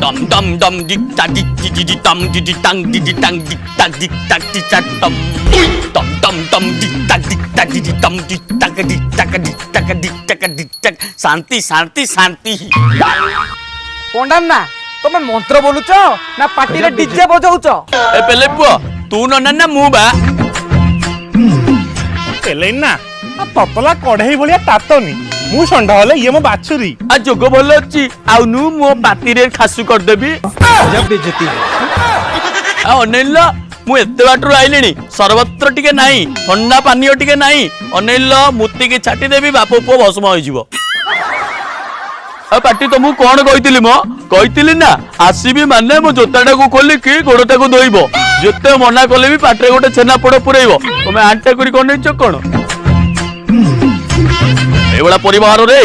dum dum dum dik tak dik dik dik dum dik dik tang dik dik tang dik tak dik tak dum dum dum dik tak dik dum dik tak dik tak शांति शांति शांति पंडा ना तुम मंत्र बोलुच ना party रे DJ बजाउच ए पेले पुआ तू न ना मु बा पेले ना ततला कढ़ई भलिया तातनी मु षंढ हले ये मो बाछुरी आ जोग भल अछि आ नु मो पाती रे खासु कर देबी जब बेइज्जती आ अनिल मु एते बाटरो आइलेनी सर्वत्र टिके नाही ठंडा पानी टिके नाही अनिल मुती के छाटी देबी बापो पो भस्म होई जीवो आ पाटी तो मु कोन कहितली मो कहितली ना आसीबी माने मो जोताटा को खोली की गोडटा को दोइबो जते मना कले भी पाटरे गोटे छेना पड़ पुरैबो तमे आंटा करी कोन छ कोन एवला परिवार रे